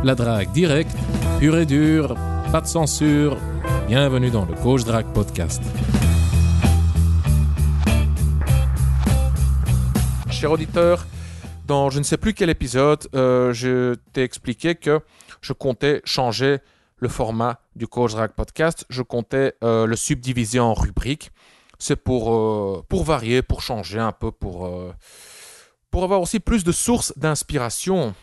La drague directe, pure et dure, pas de censure. Bienvenue dans le Coach Drague Podcast. Cher auditeur, dans je ne sais plus quel épisode, je t'ai expliqué que je comptais changer le format du Coach Drague Podcast. Je comptais le subdiviser en rubriques. C'est pour varier, pour changer un peu, pour avoir aussi plus de sources d'inspiration.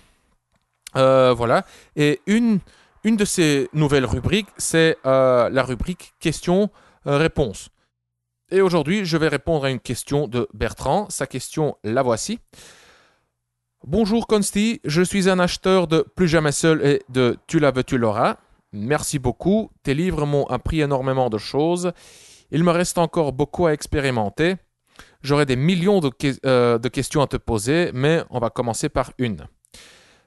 Voilà. Et une de ces nouvelles rubriques, c'est la rubrique questions-réponses. Et aujourd'hui, je vais répondre à une question de Bertrand. Sa question, la voici. Bonjour Consti, je suis un acheteur de Plus jamais seul et de Tu la veux, tu l'auras. Merci beaucoup, tes livres m'ont appris énormément de choses. Il me reste encore beaucoup à expérimenter. J'aurais des millions de questions à te poser, mais on va commencer par une.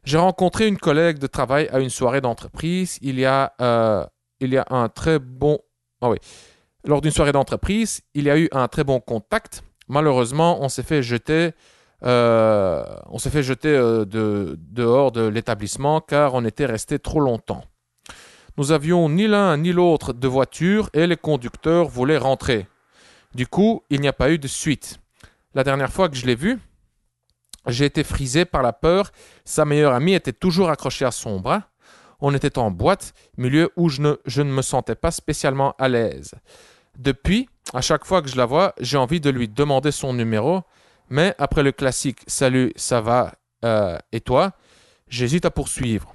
J'ai rencontré une collègue de travail à une soirée d'entreprise. Il y a un très bon... Ah oui. Lors d'une soirée d'entreprise, il y a eu un très bon contact. Malheureusement, on s'est fait jeter dehors de l'établissement car on était resté trop longtemps. Nous avions ni l'un ni l'autre de voiture et les conducteurs voulaient rentrer. Du coup, il n'y a pas eu de suite. La dernière fois que je l'ai vue, j'ai été frisé par la peur. Sa meilleure amie était toujours accrochée à son bras. On était en boîte, milieu où je ne me sentais pas spécialement à l'aise. Depuis, à chaque fois que je la vois, j'ai envie de lui demander son numéro, mais après le classique « Salut, ça va et toi ?» j'hésite à poursuivre,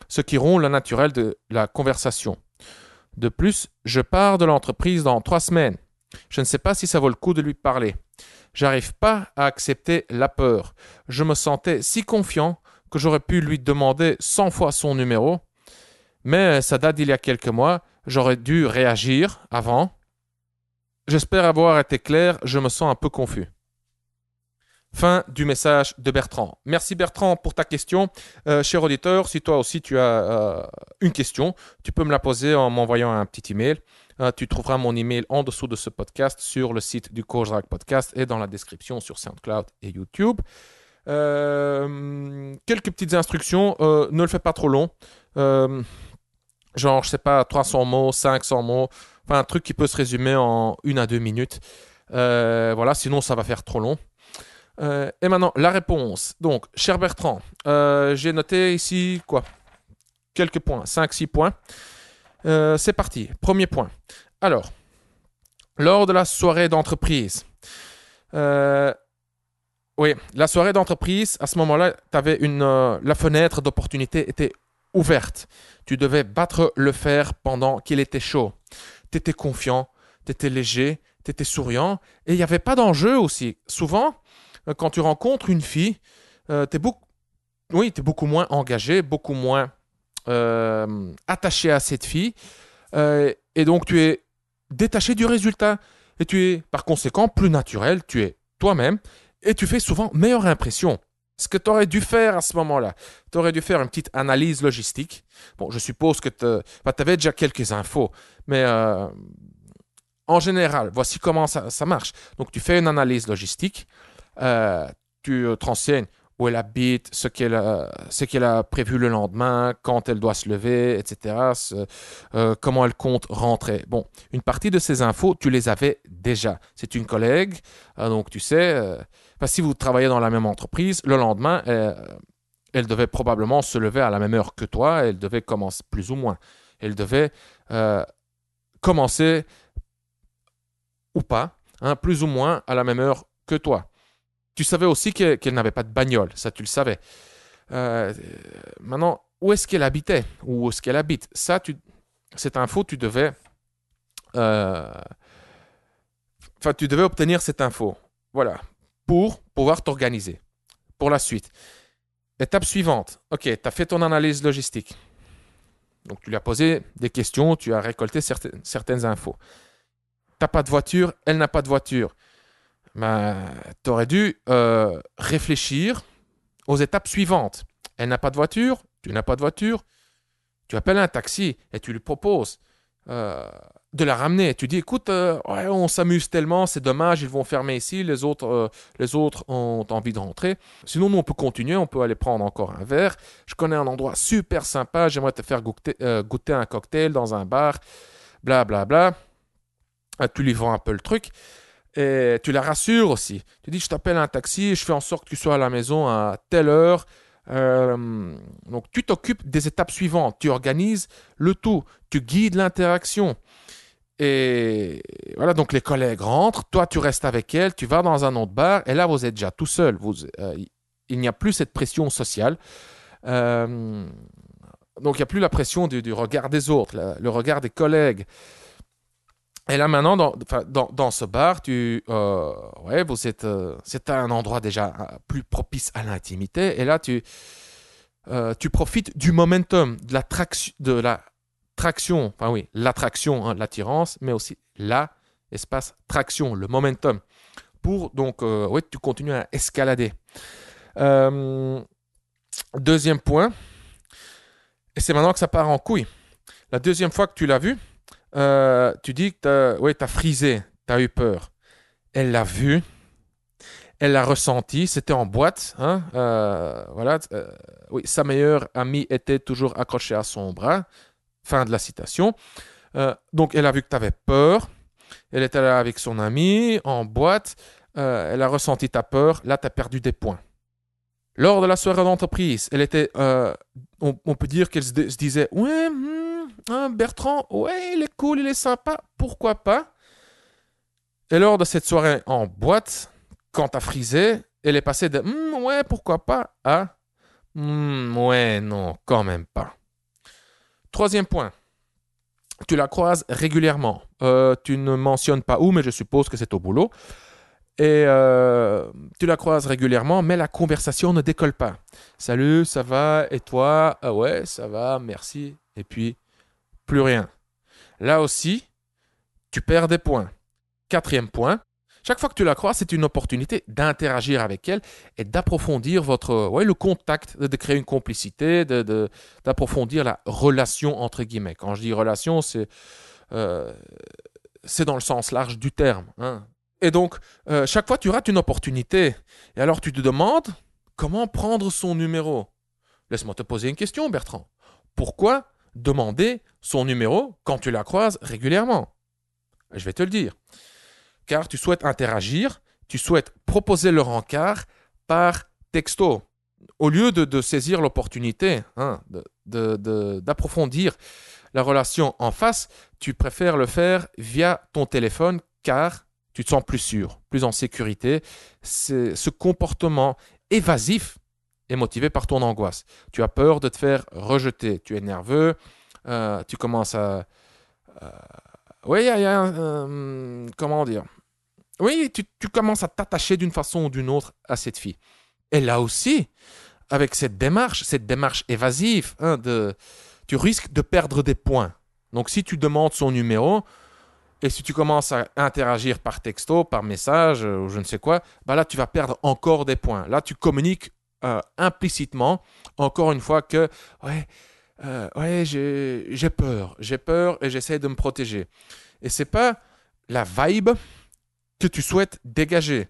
ce qui rompt le naturel de la conversation. De plus, je pars de l'entreprise dans 3 semaines. Je ne sais pas si ça vaut le coup de lui parler. J'arrive pas à accepter la peur. Je me sentais si confiant que j'aurais pu lui demander 100 fois son numéro, mais ça date d'il y a quelques mois. J'aurais dû réagir avant. J'espère avoir été clair, je me sens un peu confus. Fin du message de Bertrand. Merci Bertrand pour ta question. Cher auditeur, si toi aussi tu as une question, tu peux me la poser en m'envoyant un petit email. Tu trouveras mon email en dessous de ce podcast sur le site du Coach Drague Podcast et dans la description sur SoundCloud et YouTube. Quelques petites instructions, ne le fais pas trop long. Genre, je sais pas, 300 mots, 500 mots, enfin un truc qui peut se résumer en 1 à 2 minutes. Voilà, sinon ça va faire trop long. Et maintenant, la réponse. Donc, cher Bertrand, j'ai noté ici quelques points, 5-6 points. C'est parti, premier point. Alors, lors de la soirée d'entreprise, oui, la soirée d'entreprise, à ce moment-là, la fenêtre d'opportunité était ouverte. Tu devais battre le fer pendant qu'il était chaud. Tu étais confiant, tu étais léger, tu étais souriant et il n'y avait pas d'enjeu aussi. Souvent, quand tu rencontres une fille, t'es beaucoup moins engagé, beaucoup moins attaché à cette fille et donc tu es détaché du résultat et tu es par conséquent plus naturel, tu es toi-même et tu fais souvent meilleure impression. Ce que tu aurais dû faire à ce moment-là, tu aurais dû faire une petite analyse logistique. Bon, je suppose que tu avais déjà quelques infos, mais en général, voici comment ça marche. Donc tu fais une analyse logistique, tu te renseignes où elle habite, ce qu'elle a prévu le lendemain, quand elle doit se lever, etc. Comment elle compte rentrer. Bon, une partie de ces infos, tu les avais déjà. C'est une collègue, donc tu sais, si vous travaillez dans la même entreprise, le lendemain, elle devait probablement se lever à la même heure que toi, elle devait commencer plus ou moins. Elle devait commencer ou pas, plus ou moins à la même heure que toi. Tu savais aussi qu'elle n'avait pas de bagnole, ça tu le savais. Maintenant, où est-ce qu'elle habitait? Où est-ce qu'elle habite? Cette info, tu devais obtenir cette info. Voilà, pour pouvoir t'organiser pour la suite. Étape suivante. Ok, tu as fait ton analyse logistique. Donc, tu lui as posé des questions, tu as récolté certaines infos. Tu n'as pas de voiture, elle n'a pas de voiture. Tu aurais dû réfléchir aux étapes suivantes. Elle n'a pas de voiture, tu n'as pas de voiture, tu appelles un taxi et tu lui proposes de la ramener. Tu dis, écoute, ouais, on s'amuse tellement, c'est dommage, ils vont fermer ici, les autres ont envie de rentrer. Sinon, nous, on peut continuer, on peut aller prendre encore un verre. Je connais un endroit super sympa, j'aimerais te faire goûter un cocktail dans un bar, bla bla bla. Tu lui vends un peu le truc. Et tu la rassures aussi. Tu dis, je t'appelle un taxi, je fais en sorte que tu sois à la maison à telle heure. Donc, tu t'occupes des étapes suivantes. Tu organises le tout. Tu guides l'interaction. Et voilà, donc les collègues rentrent. Toi, tu restes avec elles. Tu vas dans un autre bar. Et là, vous êtes déjà tout seul. Il n'y a plus cette pression sociale. Donc, il n'y a plus la pression du regard des autres, le regard des collègues. Et là, maintenant, dans ce bar, c'est un endroit déjà plus propice à l'intimité. Et là, tu profites du momentum, de la traction, enfin oui, l'attraction, hein, l'attirance, mais aussi espace traction, le momentum. Pour donc, tu continues à escalader. Deuxième point, et c'est maintenant que ça part en couille. La deuxième fois que tu l'as vu, tu dis que t'as frisé, t'as eu peur. Elle l'a vu, elle l'a ressenti, c'était en boîte. Hein, oui, sa meilleure amie était toujours accrochée à son bras. Fin de la citation. Donc, elle a vu que tu avais peur. Elle était là avec son amie, en boîte. Elle a ressenti ta peur. Là, tu as perdu des points. Lors de la soirée d'entreprise, elle était, on peut dire qu'elle se disait, ouais, Bertrand, ouais, il est cool, il est sympa, pourquoi pas? Et lors de cette soirée en boîte, quand tu as frisé, elle est passée de, ouais, pourquoi pas, à, ouais, non, quand même pas. Troisième point, tu la croises régulièrement. Tu ne mentionnes pas où, mais je suppose que c'est au boulot. Et tu la croises régulièrement, mais la conversation ne décolle pas. Salut, ça va? Et toi? Ah ouais, ça va, merci. Et puis, plus rien. Là aussi, tu perds des points. Quatrième point, chaque fois que tu la croises, c'est une opportunité d'interagir avec elle et d'approfondir le contact, de créer une complicité, d'approfondir la relation entre guillemets. Quand je dis relation, c'est dans le sens large du terme. Hein. Et donc, chaque fois, tu rates une opportunité. Et alors, tu te demandes comment prendre son numéro. Laisse-moi te poser une question, Bertrand. Pourquoi demander son numéro quand tu la croises régulièrement? Je vais te le dire. Car tu souhaites interagir, tu souhaites proposer le rencard par texto. Au lieu de saisir l'opportunité, hein, d'approfondir la relation en face, tu préfères le faire via ton téléphone car tu te sens plus sûr, plus en sécurité. Ce comportement évasif est motivé par ton angoisse. Tu as peur de te faire rejeter, tu es nerveux, tu commences à... oui, il y a comment dire? Oui, tu commences à t'attacher d'une façon ou d'une autre à cette fille. Et là aussi, avec cette démarche évasive, hein, tu risques de perdre des points. Donc, si tu demandes son numéro et si tu commences à interagir par texto, par message ou je ne sais quoi, bah là, tu vas perdre encore des points. Là, tu communiques implicitement, encore une fois, que ouais, j'ai peur et j'essaie de me protéger. Et c'est pas la vibe que tu souhaites dégager.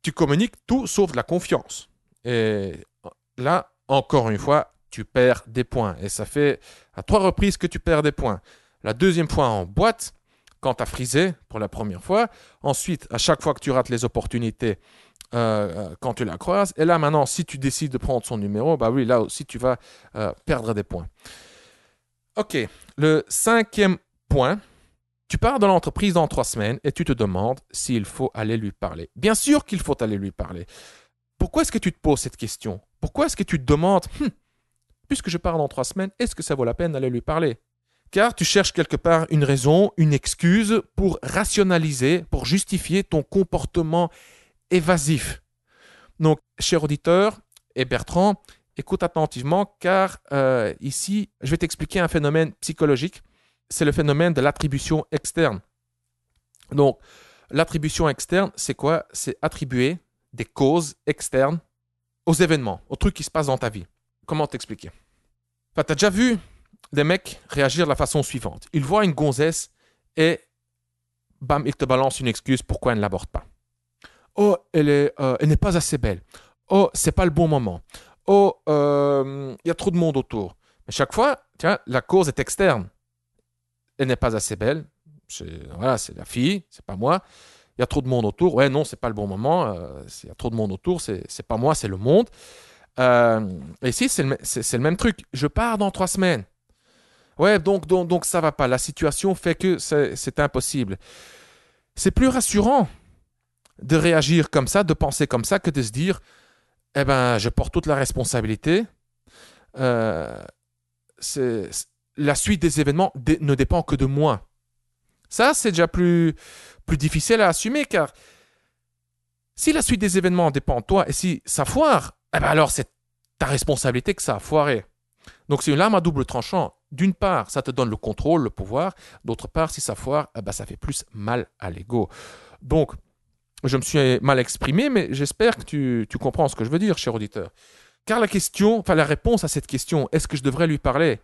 Tu communiques tout sauf de la confiance. Et là, encore une fois, tu perds des points. Et ça fait à 3 reprises que tu perds des points. La deuxième fois en boîte, quand tu as frisé pour la première fois. Ensuite, à chaque fois que tu rates les opportunités, quand tu la croises. Et là, maintenant, si tu décides de prendre son numéro, bah oui, là aussi, tu vas perdre des points. OK. Le 5e point. Tu pars de l'entreprise dans 3 semaines et tu te demandes s'il faut aller lui parler. Bien sûr qu'il faut aller lui parler. Pourquoi est-ce que tu te poses cette question? Pourquoi est-ce que tu te demandes, puisque je pars dans 3 semaines, est-ce que ça vaut la peine d'aller lui parler? Car tu cherches quelque part une raison, une excuse pour rationaliser, pour justifier ton comportement évasif. Donc, cher auditeur et Bertrand, écoute attentivement car ici, je vais t'expliquer un phénomène psychologique. C'est le phénomène de l'attribution externe. Donc, l'attribution externe, c'est quoi? C'est attribuer des causes externes aux événements, aux trucs qui se passent dans ta vie. Comment t'expliquer? Enfin, tu as déjà vu des mecs réagir de la façon suivante. Ils voient une gonzesse et bam, il te balance une excuse pourquoi elle ne l'aborde pas. Oh, elle n'est pas assez belle. Oh, c'est pas le bon moment. Oh, y a trop de monde autour. Mais chaque fois, tiens, la cause est externe. Elle n'est pas assez belle. Voilà, c'est la fille, c'est pas moi. Il y a trop de monde autour. Ouais, non, c'est pas le bon moment. Il y a trop de monde autour, c'est pas moi, c'est le monde. Et ici, c'est le même truc. Je pars dans 3 semaines. Ouais, donc ça va pas. La situation fait que c'est impossible. C'est plus rassurant de réagir comme ça, de penser comme ça, que de se dire, eh ben, je porte toute la responsabilité. La suite des événements ne dépend que de moi. Ça, c'est déjà plus difficile à assumer, car si la suite des événements dépend de toi et si ça foire, eh ben alors c'est ta responsabilité que ça a foiré. Donc c'est une arme à double tranchant. D'une part, ça te donne le contrôle, le pouvoir. D'autre part, si ça foire, eh ben, ça fait plus mal à l'ego. Donc, je me suis mal exprimé, mais j'espère que tu comprends ce que je veux dire, cher auditeur. Car la réponse à cette question, est-ce que je devrais lui parler?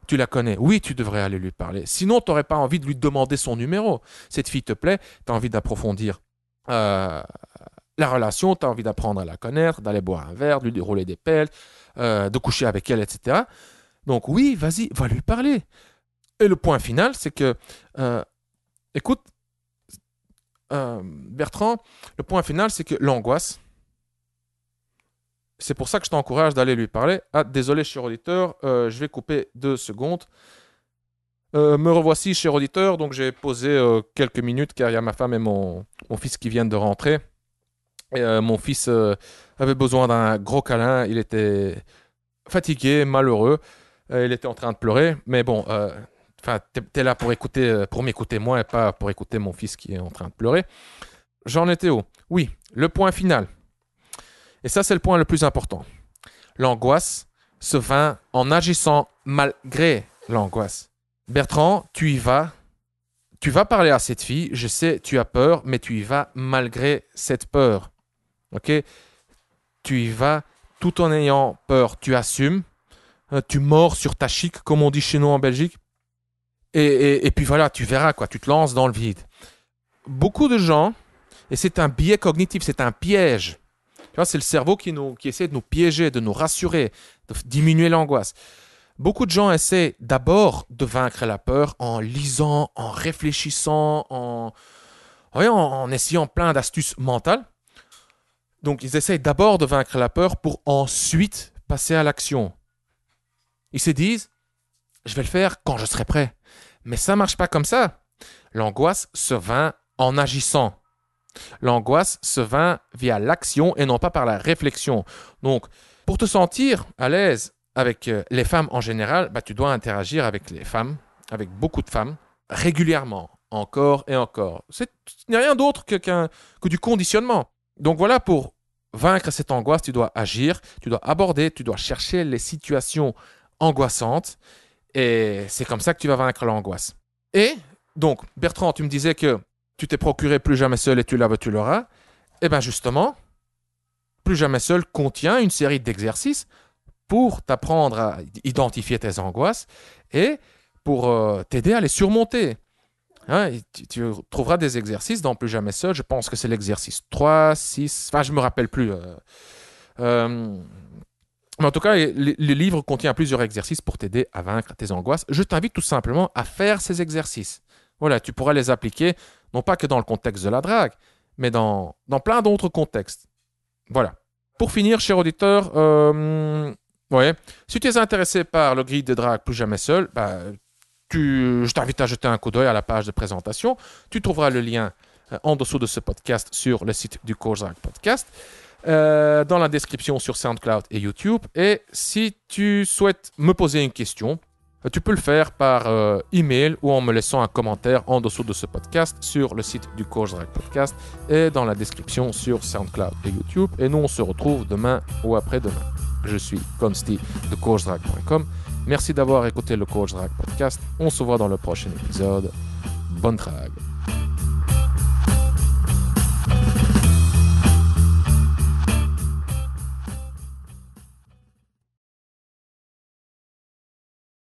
Tu la connais. Oui, tu devrais aller lui parler. Sinon, tu n'aurais pas envie de lui demander son numéro. Cette fille te plaît, tu as envie d'approfondir la relation, tu as envie d'apprendre à la connaître, d'aller boire un verre, de lui dérouler des pelles, de coucher avec elle, etc. Donc oui, vas-y, va lui parler. Et le point final, c'est que, écoute, Bertrand, le point final, c'est que l'angoisse, c'est pour ça que je t'encourage d'aller lui parler. Ah, désolé, cher auditeur, je vais couper 2 secondes. Me revoici, cher auditeur. Donc, j'ai posé quelques minutes car il y a ma femme et mon fils qui viennent de rentrer. Et mon fils avait besoin d'un gros câlin. Il était fatigué, malheureux. Il était en train de pleurer. Mais bon, t'es là pour m'écouter moi et pas pour écouter mon fils qui est en train de pleurer. J'en étais où? Oui, le point final. Et ça, c'est le point le plus important. L'angoisse se vainc en agissant malgré l'angoisse. Bertrand, tu y vas. Tu vas parler à cette fille. Je sais, tu as peur, mais tu y vas malgré cette peur. Ok? Tu y vas tout en ayant peur. Tu assumes. Tu mords sur ta chic, comme on dit chez nous en Belgique. Et puis voilà, tu verras, quoi. Tu te lances dans le vide. Beaucoup de gens, et c'est un biais cognitif, c'est un piège. C'est le cerveau qui essaie de nous piéger, de nous rassurer, de diminuer l'angoisse. Beaucoup de gens essaient d'abord de vaincre la peur en lisant, en réfléchissant, en essayant plein d'astuces mentales. Donc, ils essayent d'abord de vaincre la peur pour ensuite passer à l'action. Ils se disent, je vais le faire quand je serai prêt. Mais ça ne marche pas comme ça. L'angoisse se vainc en agissant. L'angoisse se vainc via l'action et non pas par la réflexion. Donc, pour te sentir à l'aise avec les femmes en général, tu dois interagir avec les femmes, avec beaucoup de femmes, régulièrement, encore et encore. Ce n'est rien d'autre que du conditionnement. Donc voilà, pour vaincre cette angoisse, tu dois agir, tu dois aborder, tu dois chercher les situations angoissantes et c'est comme ça que tu vas vaincre l'angoisse. Et donc, Bertrand, tu me disais que tu t'es procuré Plus jamais seul et tu l'auras. Eh bien justement, Plus jamais seul contient une série d'exercices pour t'apprendre à identifier tes angoisses et pour t'aider à les surmonter. Tu trouveras des exercices dans Plus jamais seul. Je pense que c'est l'exercice 3, 6, je ne me rappelle plus. Mais en tout cas, le livre contient plusieurs exercices pour t'aider à vaincre tes angoisses. Je t'invite tout simplement à faire ces exercices. Voilà, tu pourras les appliquer, non pas que dans le contexte de la drague, mais dans plein d'autres contextes. Voilà. Pour finir, cher auditeur, si tu es intéressé par le guide de drague Plus jamais seul, je t'invite à jeter un coup d'œil à la page de présentation. Tu trouveras le lien en dessous de ce podcast sur le site du Coach Drag Podcast, dans la description sur SoundCloud et YouTube. Et si tu souhaites me poser une question, tu peux le faire par email ou en me laissant un commentaire en dessous de ce podcast sur le site du Coach Drag Podcast et dans la description sur SoundCloud et YouTube. Et nous, on se retrouve demain ou après-demain. Je suis Consti de CoachDrag.com. Merci d'avoir écouté le Coach Drag Podcast. On se voit dans le prochain épisode. Bonne drague.